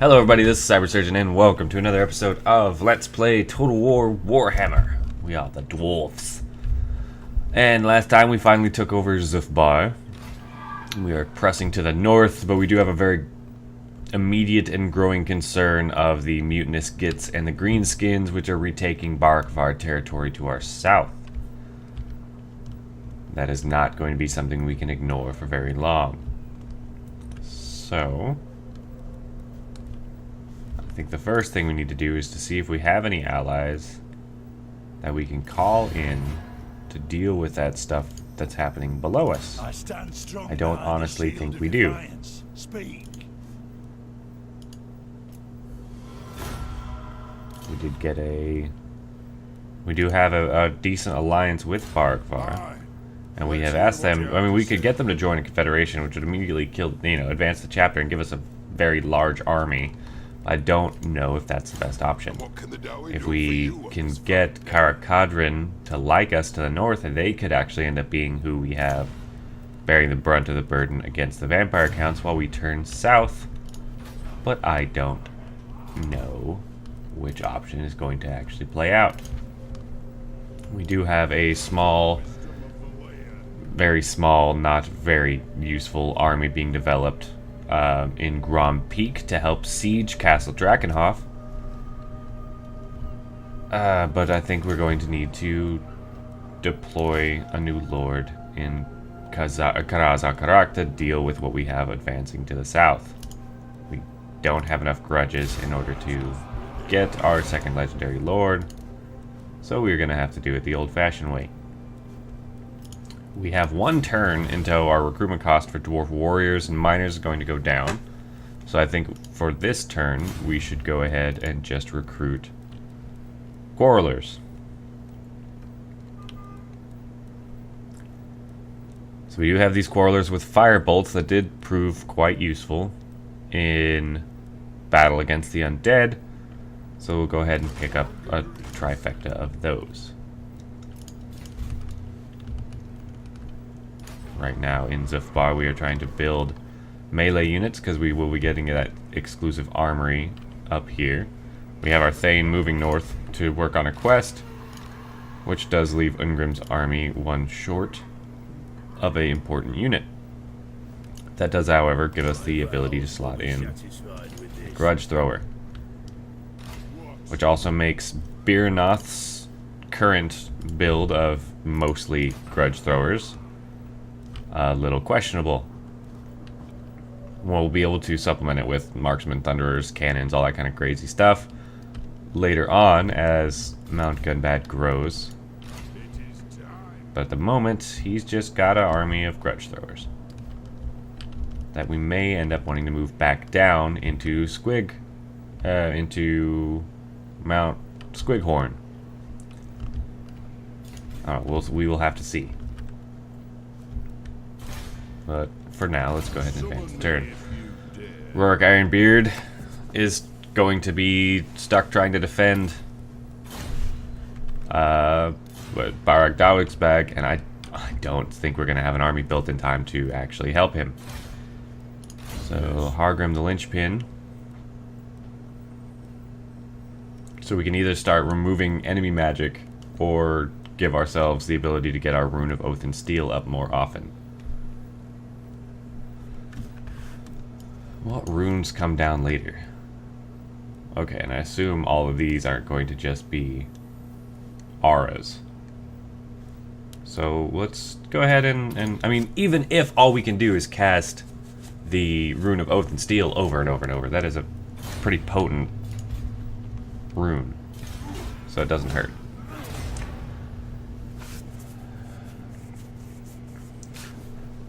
Hello everybody, this is Cybersurgeon and welcome to another episode of Let's Play Total War Warhammer. We are the dwarves. And last time we finally took over Zufbar. We are pressing to the north, but we do have a very immediate and growing concern of the mutinous Gits and the Greenskins, which are retaking Barakvar territory to our south. That is not going to be something we can ignore for very long. So I think the first thing we need to do is to see if we have any allies that we can call in to deal with that stuff that's happening below us. I don't honestly think we do. We do have a decent alliance with Barakvar. And we have asked them, I mean, we could get them to join a confederation, which would immediately kill, advance the chapter and give us a very large army. I don't know if that's the best option. If we can get Karakadrin to like us to the north, and they could actually end up being who we have bearing the brunt of the burden against the vampire counts while we turn south. But I don't know which option is going to actually play out. We do have a small, very small, not very useful army being developed in Grom Peak to help siege Castle Drakenhof. But I think we're going to need to deploy a new lord in Karazakarak to deal with what we have advancing to the south. We don't have enough grudges in order to get our second legendary lord, so we're going to have to do it the old-fashioned way. We have one turn until our recruitment cost for dwarf warriors and miners is going to go down. So I think for this turn, we should go ahead and just recruit quarrelers. So we do have these quarrelers with fire bolts that did prove quite useful in battle against the undead. So we'll go ahead and pick up a trifecta of those. Right now in Zufbar we are trying to build melee units because we will be getting that exclusive armory up here. We have our Thane moving north to work on a quest, which does leave Ungrim's army one short of an important unit. That does, however, give us the ability to slot in Grudge Thrower, which also makes Birnoth's current build of mostly Grudge Throwers a little questionable. We'll be able to supplement it with marksman, thunderers, cannons, all that kind of crazy stuff later on as Mount Gunbad grows. But at the moment, he's just got an army of grudge throwers that we may end up wanting to move back down into into Mount Squighorn. We will have to see. But for now, let's go ahead and advance the turn. Rorik Ironbeard is going to be stuck trying to defend Barak Dawigsbag, and I don't think we're going to have an army built in time to actually help him. So Hargrim the Linchpin. So we can either start removing enemy magic or give ourselves the ability to get our Rune of Oath and Steel up more often. What runes come down later? Okay, and I assume all of these aren't going to just be auras. So let's go ahead and I mean, even if all we can do is cast the Rune of Oath and Steel over and over and over, that is a pretty potent rune. So it doesn't hurt.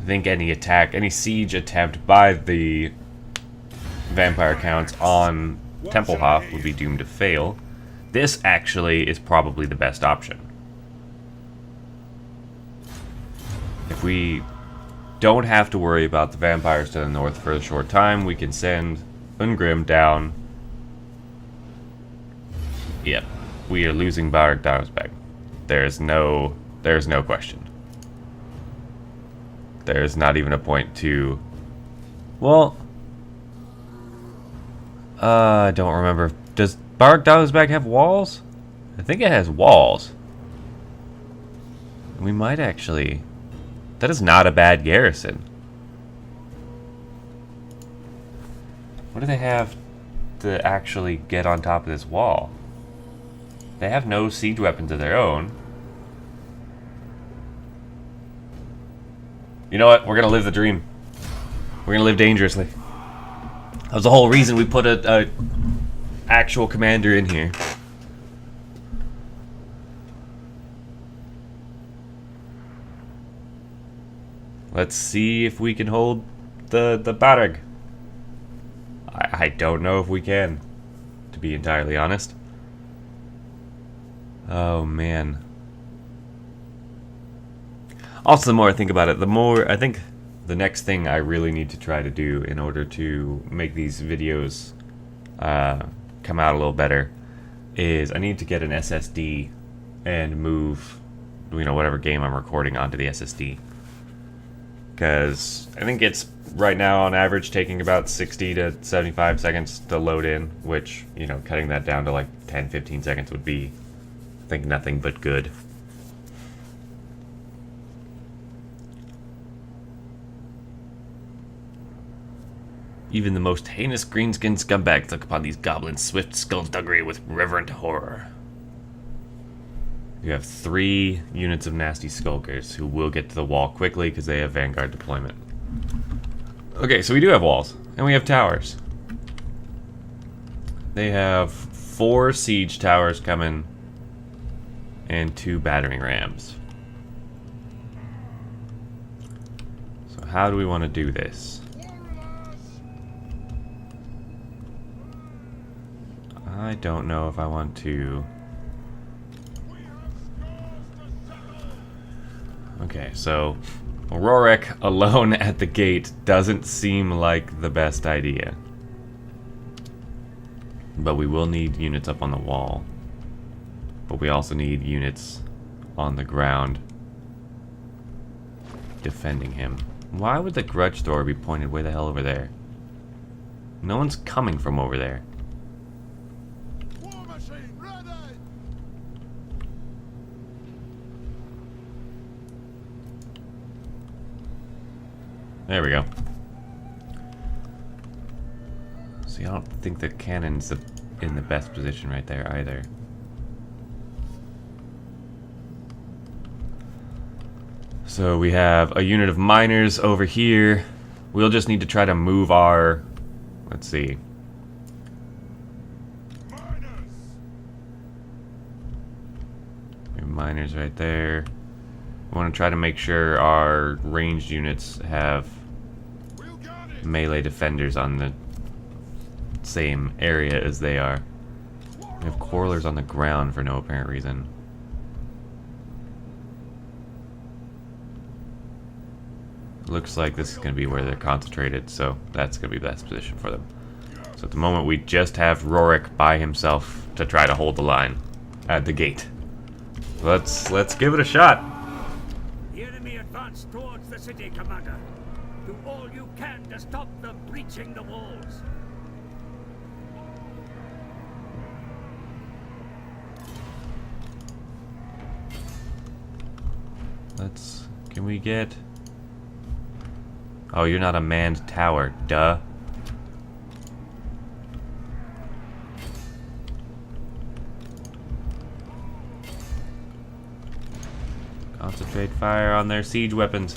I think any siege attempt by the vampire counts on Templehof would be doomed to fail. This actually is probably the best option. If we don't have to worry about the vampires to the north for a short time, we can send Ungrim down. Yep, we are losing Barak Dawigsbag. There's no question. There's not even a point to... Well, I don't remember. Does Bargdalsberg have walls? I think it has walls. We might actually... That is not a bad garrison. What do they have to actually get on top of this wall? They have no siege weapons of their own. You know what? We're gonna live the dream. We're gonna live dangerously. That was the whole reason we put a actual commander in here. Let's see if we can hold the Barag. I don't know if we can, to be entirely honest. Oh man. Also, the more I think about it, the more I think the next thing I really need to try to do in order to make these videos come out a little better is I need to get an SSD and move, you know, whatever game I'm recording onto the SSD. Because I think it's right now on average taking about 60 to 75 seconds to load in, which, you know, cutting that down to like 10-15 seconds would be, I think, nothing but good. Even the most heinous green-skinned scumbags look upon these goblins' swift skullduggery with reverent horror. You have 3 units of nasty skulkers who will get to the wall quickly because they have vanguard deployment. Okay, so we do have walls, and we have towers. They have 4 siege towers coming and 2 battering rams. So how do we want to do this? I don't know if I want to... Okay, so Rorik alone at the gate doesn't seem like the best idea. But we will need units up on the wall. But we also need units on the ground defending him. Why would the grudge thrower be pointed way the hell over there? No one's coming from over there. There we go. See, I don't think the cannon's in the best position right there either. So we have a unit of miners over here. We'll just need to try to move our... Let's see. We have miners right there. We want to try to make sure our ranged units have melee defenders on the same area as they are. We have quarrelers on the ground for no apparent reason. Looks like this is going to be where they're concentrated, so that's going to be the best position for them. So at the moment we just have Rorik by himself to try to hold the line at the gate. Let's give it a shot. The enemy advance towards the city, Commander. Do all you can to stop them breaching the walls. Can we get... Oh, you're not a manned tower, duh. Concentrate fire on their siege weapons.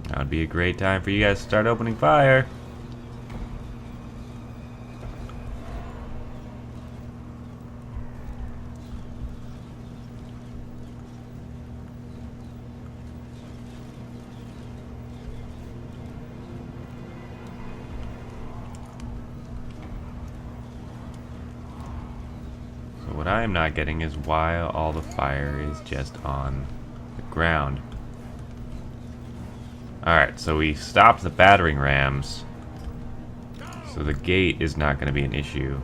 That would be a great time for you guys to start opening fire. What I am not getting is why all the fire is just on the ground. Alright, so we stopped the battering rams. So the gate is not going to be an issue.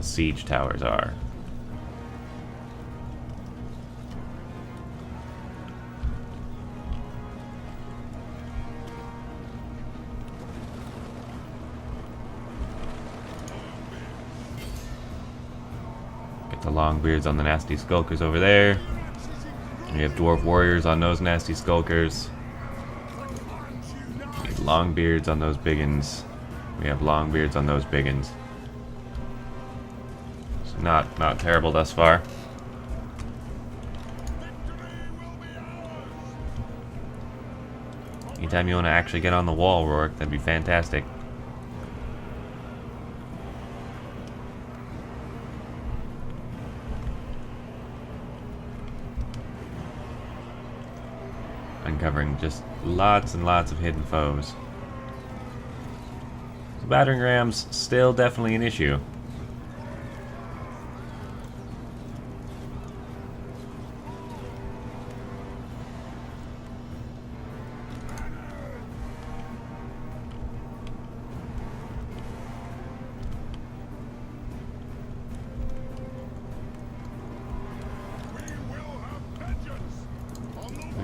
siege towers are. Get the Longbeards on the nasty skulkers over there. We have dwarf warriors on those nasty skulkers. We have Longbeards on those biggins. We have Longbeards on those biggins. So not terrible thus far. Anytime you want to actually get on the wall, Rourke, that'd be fantastic. Uncovering just lots and lots of hidden foes. So battering rams, still definitely an issue.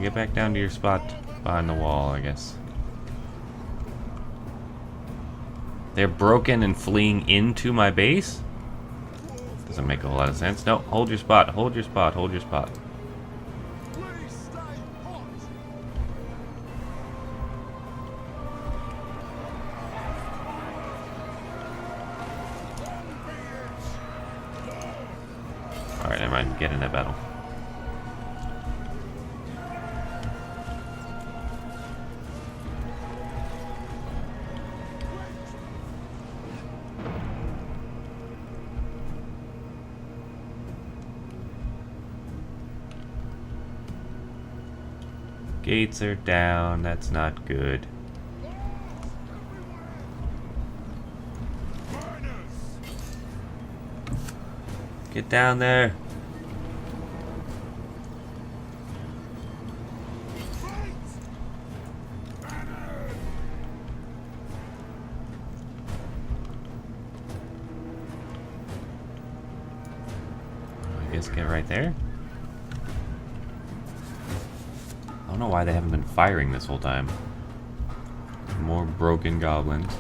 Get back down to your spot behind the wall, I guess. They're broken and fleeing into my base? Doesn't make a whole lot of sense. No, hold your spot, hold your spot, hold your spot. Alright, never mind. Get in that battle. Gates are down, that's not good. Get down there. I guess get right there. I don't know why they haven't been firing this whole time. More broken goblins.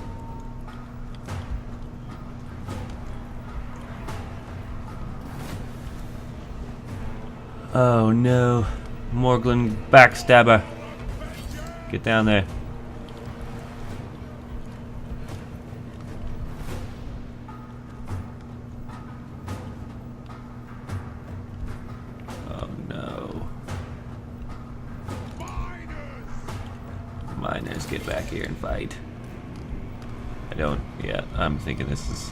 Oh no. Morglin backstabber. Get down there. Oh no. Miners, get back here and fight. Yeah, I'm thinking this is...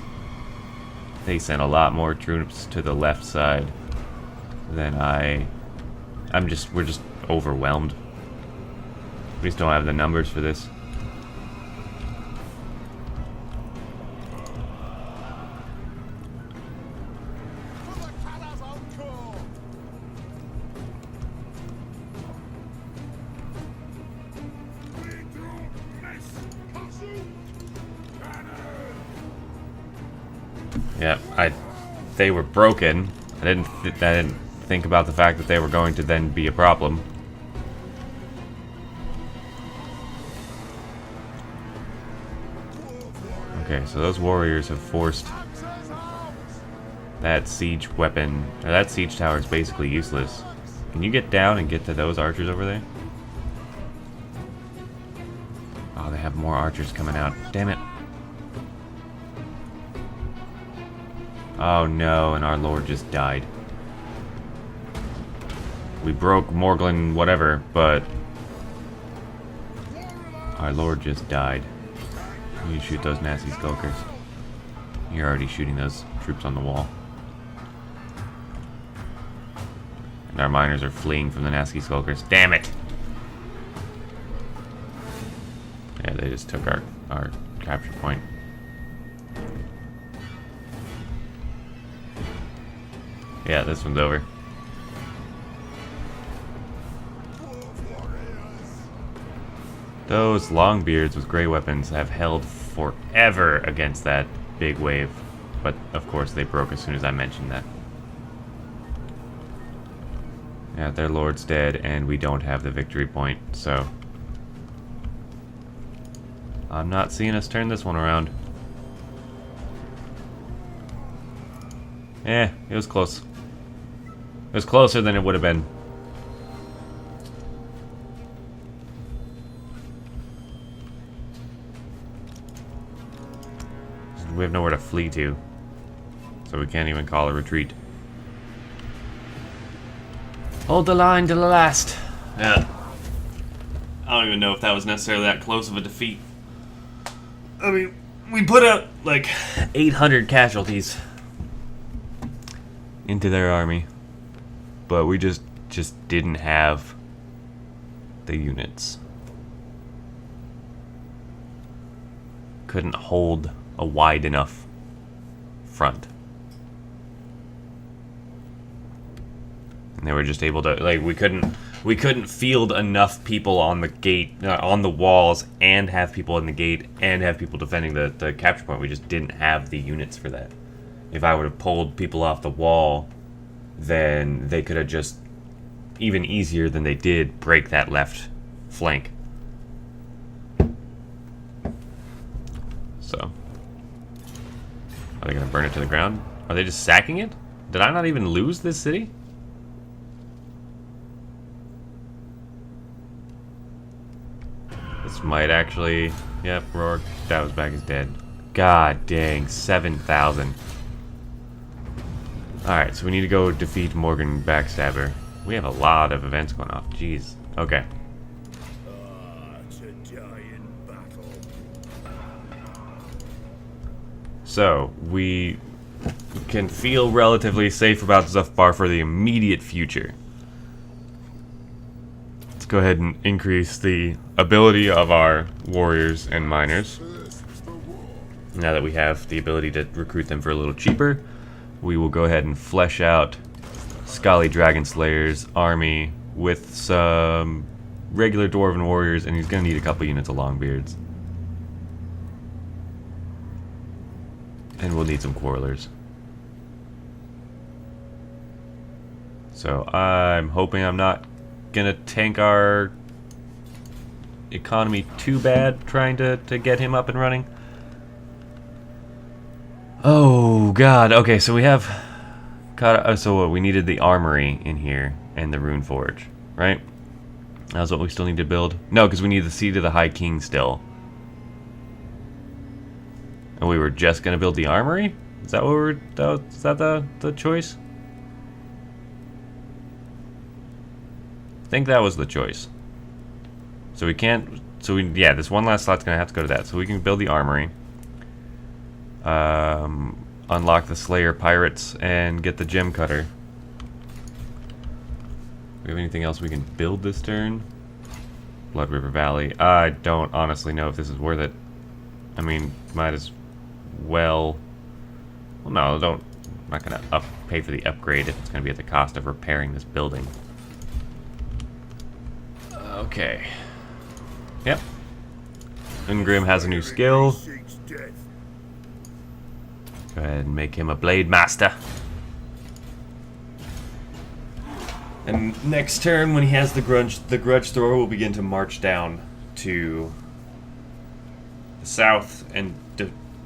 They sent a lot more troops to the left side than we're just overwhelmed. We just don't have the numbers for this. Yeah, they were broken. I didn't think about the fact that they were going to then be a problem. Okay, so those warriors have forced that siege weapon, or that siege tower is basically useless. Can you get down and get to those archers over there? Oh, they have more archers coming out. Damn it. Oh no, and our lord just died. We broke Morglin whatever, but our lord just died. You shoot those nasty skulkers. You're already shooting those troops on the wall. And our miners are fleeing from the nasty skulkers. Damn it! Yeah, they just took our capture point. Yeah, this one's over. Those Longbeards with gray weapons have held forever against that big wave. but of course they broke as soon as I mentioned that. Yeah, their lord's dead, and we don't have the victory point, so I'm not seeing us turn this one around. It was close. It was closer than it would have been. We have nowhere to flee to, so we can't even call a retreat. Hold the line to the last. Yeah. I don't even know if that was necessarily that close of a defeat. I mean, we put out like 800 casualties into their army, but we just didn't have the units. Couldn't hold a wide enough front. And they were just able to, like, we couldn't field enough people on the gate, on the walls, and have people in the gate, and have people defending the capture point. We just didn't have the units for that. If I would have pulled people off the wall, then they could have just, even easier than they did, break that left flank. So, are they going to burn it to the ground? Are they just sacking it? Did I not even lose this city? This might actually... Yep, Rourke Dowsbag is dead. God dang, 7,000. Alright, so we need to go defeat Morgan Backstabber. We have a lot of events going off. Jeez. Okay. It's a giant battle. So, we can feel relatively safe about Zufbar for the immediate future. Let's go ahead and increase the ability of our warriors and miners. Now that we have the ability to recruit them for a little cheaper, we will go ahead and flesh out Scully Dragon Slayer's army with some regular Dwarven warriors, and he's going to need a couple units of Longbeards. And we'll need some Quarrelers. So I'm hoping I'm not going to tank our economy too bad trying to get him up and running. Oh god, okay, so we have so we needed the armory in here and the rune forge, right? That's what we still need to build. No, because we need the Seat of the High King still. And we were just gonna build the armory? Is that what is that the choice? I think that was the choice. So we can't, yeah, this one last slot's gonna have to go to that. So we can build the armory. Unlock the Slayer Pirates and get the Gem Cutter. We have anything else we can build this turn? Blood River Valley. I don't honestly know if this is worth it. I mean, might as well. Well, no, don't. I'm not gonna pay for the upgrade if it's gonna be at the cost of repairing this building. Okay. Yep. Ungrim has a new skill. Go ahead and make him a Blade Master. And next turn, when he has the Grudge Thrower will begin to march down to the south and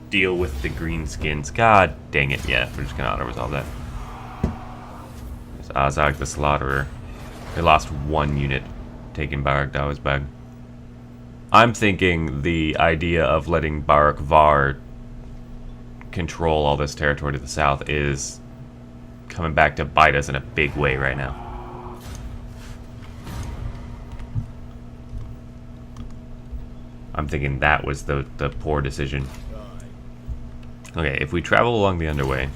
deal with the Greenskins. God dang it, yeah, we're just gonna auto-resolve that. There's Azag the Slaughterer. They lost one unit, taking Barak Dawesbag. I'm thinking the idea of letting Barak Var control all this territory to the south is coming back to bite us in a big way right now. I'm thinking that was the poor decision. Okay, if we travel along the underway.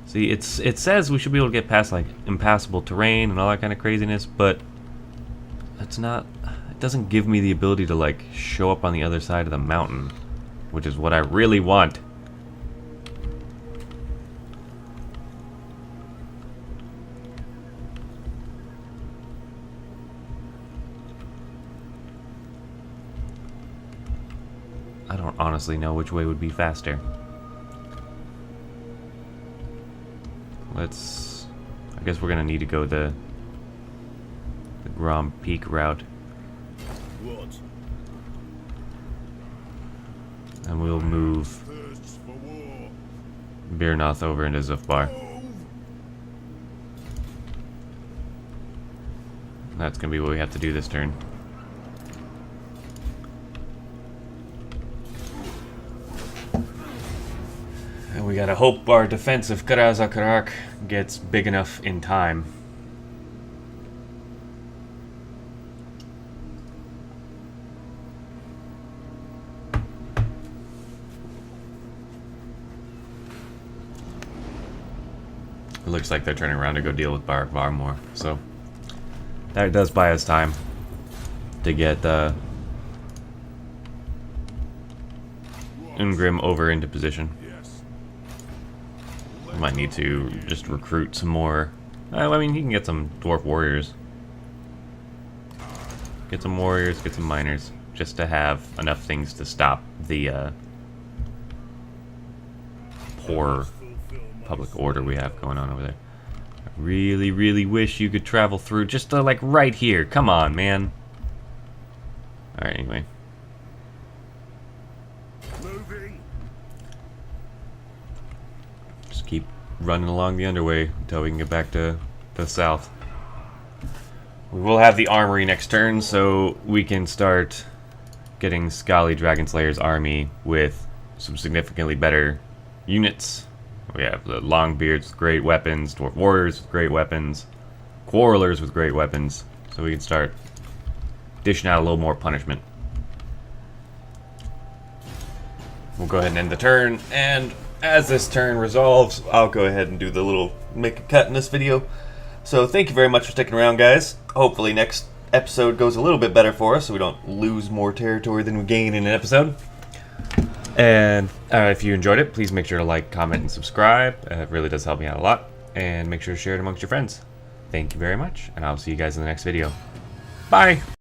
See, it says we should be able to get past like impassable terrain and all that kind of craziness, but it's not. It doesn't give me the ability to like show up on the other side of the mountain, which is what I really want. I don't honestly know which way would be faster. Let's... I guess we're gonna need to go the Grom Peak route. What? And we'll move Thirsts for war. Birnoth over into Zufbar. That's gonna be what we have to do this turn. And we gotta hope our defense of Karazakarak gets big enough in time. It looks like they're turning around to go deal with Barak Varmore, so that does buy us time to get Ungrim over into position. Yes. We might need to just recruit some more. I mean, he can get some dwarf warriors. Get some warriors, get some miners, just to have enough things to stop the poor public order we have going on over there. I really, really wish you could travel through just to, like, right here. Come on, man. Alright, anyway. Moving. Just keep running along the underway until we can get back to the south. We will have the armory next turn, so we can start getting Skali Dragonslayer's army with some significantly better units. We have the Longbeards with great weapons, Dwarf Warriors with great weapons, Quarrelers with great weapons, so we can start dishing out a little more punishment. We'll go ahead and end the turn, and as this turn resolves, I'll go ahead and do the little make a cut in this video. So thank you very much for sticking around, guys. Hopefully next episode goes a little bit better for us, so we don't lose more territory than we gain in an episode. And if you enjoyed it, please make sure to like, comment, and subscribe. It really does help me out a lot. And make sure to share it amongst your friends. Thank you very much, and I'll see you guys in the next video. Bye!